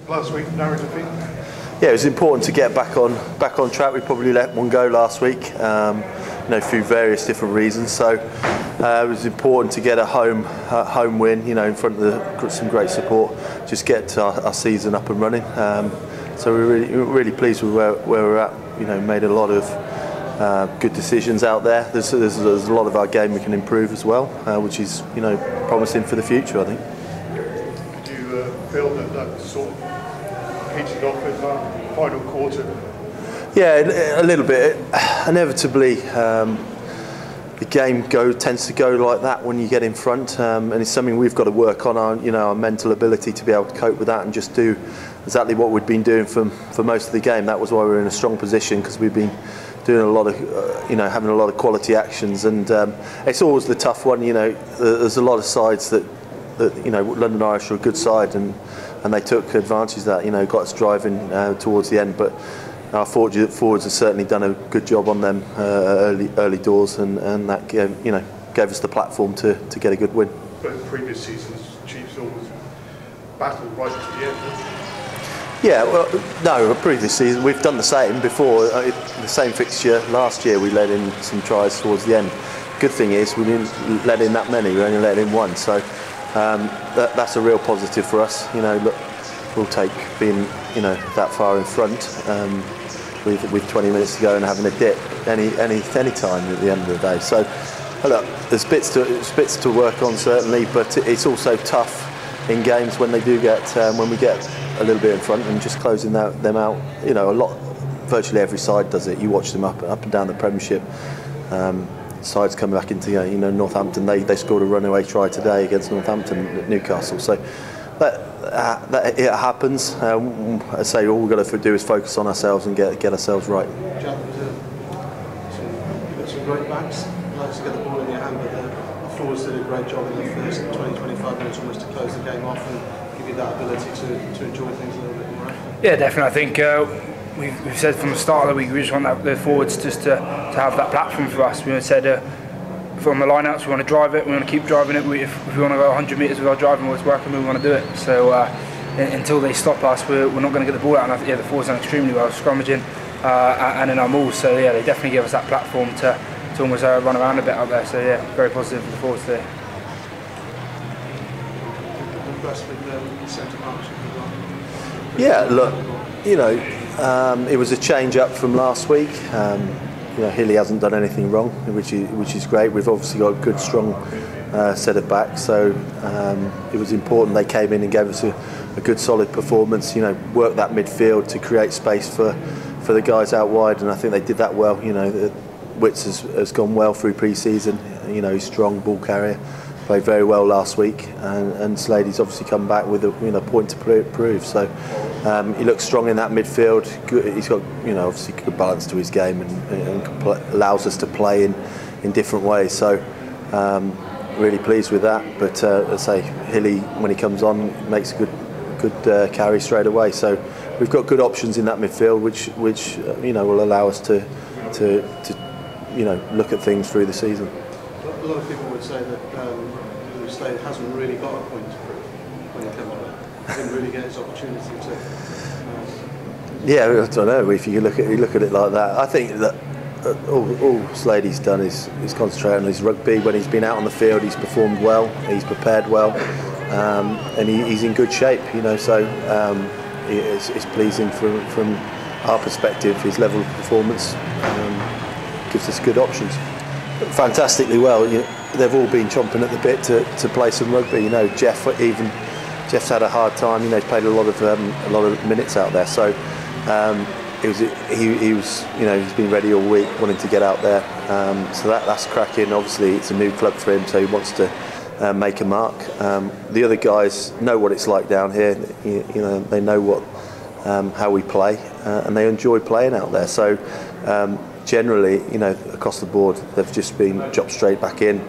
last week, narrative thing? Yeah, it was important to get back on track. We probably let one go last week, through various different reasons. So it was important to get a home win, in front of some great support. Just get our season up and running. So we're really pleased with where we're at. Made a lot of good decisions out there. There's a lot of our game we can improve as well, which is promising for the future, I think. Do you feel that sort of heated off in the final quarter? Yeah, a little bit. Inevitably, the game tends to go like that when you get in front, and it's something we've got to work on our mental ability to be able to cope with that and just do exactly what we'd been doing for most of the game. That was why we were in a strong position, because we've been doing a lot of, having a lot of quality actions, and it's always the tough one. There's a lot of sides that London Irish are a good side, and they took advantage of that. Got us driving towards the end, but our forwards have certainly done a good job on them early doors, and that gave us the platform to get a good win. But in previous seasons, Chiefs always battled right to the end. Yeah, well, no, previous season we've done the same before. The same fixture last year, we let in some tries towards the end. Good thing is we didn't let in that many. We only let in one, so that's a real positive for us. Look, we'll take being that far in front with 20 minutes to go and having a dip any time at the end of the day. So look, there's bits to work on certainly, but it's also tough in games when they do get when we get a little bit in front and just closing them out. Virtually every side does it. You watch them up and down the Premiership. Sides coming back into Northampton. They scored a runaway try today against Northampton at Newcastle. So that it happens. I say all we've got to do is focus on ourselves and get ourselves right. Jack, you've got some great backs. You like to get the ball in your hand, but the forwards did a great job in the first 20-25 minutes almost to close the game off and give you that ability to enjoy things a little bit more. Yeah, definitely. I think we've said from the start of the week we just want the forwards just to have that platform for us. We said from the lineouts we want to drive it, we want to keep driving it. If we want to go 100 metres with our driving what's working, we want to do it. So until they stop us, we're not going to get the ball out. And I think the forwards done extremely well, scrummaging and in our mauls. So yeah, they definitely give us that platform to almost run around a bit out there. So yeah, very positive for the forwards there. Impressed with the centre partnership as well? Yeah, look, it was a change up from last week. Hilly hasn't done anything wrong, which is great. We've obviously got a good, strong set of backs, so it was important they came in and gave us a good, solid performance. Worked that midfield to create space for the guys out wide, and I think they did that well. Witts has gone well through pre-season. He's strong ball carrier. Played very well last week, and Slady's obviously come back with a point to prove. So he looks strong in that midfield. He's got obviously good balance to his game and allows us to play in different ways. So really pleased with that. But as I say, Hilly when he comes on makes a good carry straight away. So we've got good options in that midfield, which will allow us to look at things through the season. A lot of people would say that Slade hasn't really got a point to prove when he comes back. He didn't really get his opportunity to. Yeah, I don't know if you look at it like that. I think that all Slady's done is concentrate on his rugby. When he's been out on the field, he's performed well, he's prepared well, and he's in good shape. So it's pleasing from our perspective. His level of performance gives us good options. Fantastically well. They've all been chomping at the bit to play some rugby. Jeff's had a hard time. He's played a lot of minutes out there. So he's been ready all week, wanting to get out there. So that's cracking. Obviously, it's a new club for him, so he wants to make a mark. The other guys know what it's like down here. They know how we play, and they enjoy playing out there. So. Generally, across the board, they've just been dropped straight back in.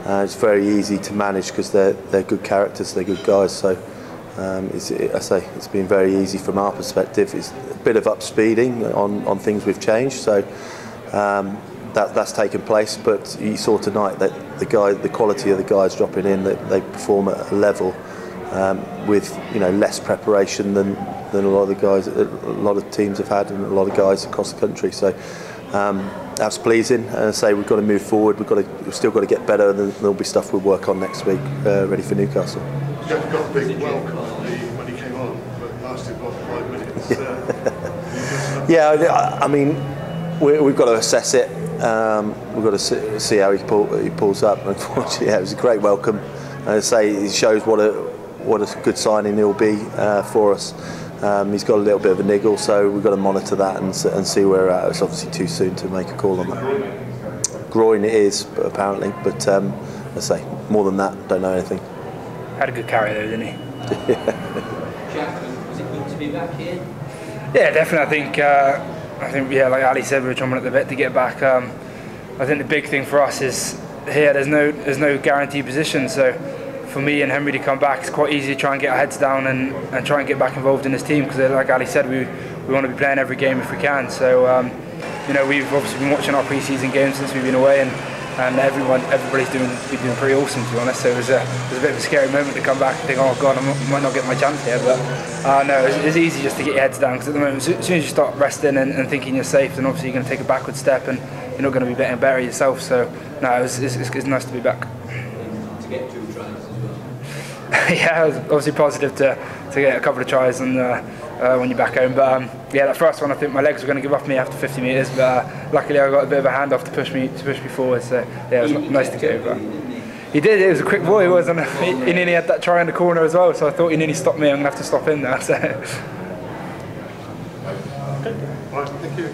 It's very easy to manage because they're good characters, they're good guys. So it's been very easy from our perspective. It's a bit of upspeeding on things we've changed. So that's taken place. But you saw tonight that the quality of the guys dropping in, that they perform at a level with less preparation than a lot of the guys, a lot of teams have had, and a lot of guys across the country. So that's pleasing. Say we've got to move forward. We've still got to get better. And there'll be stuff we'll work on next week, ready for Newcastle. You got a big welcome when he came on, but it lasted about 5 minutes. Yeah, I mean, we've got to assess it. We've got to see how he pulls up. Unfortunately, yeah, it was a great welcome. I say it shows what a good signing he'll be for us. He's got a little bit of a niggle, so we've got to monitor that and see where we're at. It's obviously too soon to make a call on that. Groin it is, apparently, but I say more than that, don't know anything. Had a good carry though, didn't he? Jack, was it good to be back here? Yeah, definitely. I think yeah, like Ali said, we were chomping at the bit to get back. I think the big thing for us is here. There's no guaranteed position, so for me and Henry to come back, it's quite easy to try and get our heads down and try and get back involved in this team, because like Ali said, we want to be playing every game if we can. So we've obviously been watching our pre-season games since we've been away, and everybody's doing pretty awesome, to be honest. So it was a bit of a scary moment to come back and think, oh God, I might not get my chance here. But no, it's easy just to get your heads down, because at the moment, as soon as you start resting and thinking you're safe, then obviously you're going to take a backward step and you're not going to be getting better yourself. So no, it's nice to be back. To get 2 tries as well. Yeah, it was obviously positive to get a couple of tries when you're back home. But yeah, that first one, I think my legs were going to give up me after 50 metres, but luckily I got a bit of a handoff to push me forward. So yeah, it was nice to get over. He did. It was a quick boy. He was, and he nearly had that try in the corner as well. So I thought he nearly stopped me. I'm going to have to stop him now. So. Okay. Right, thank you.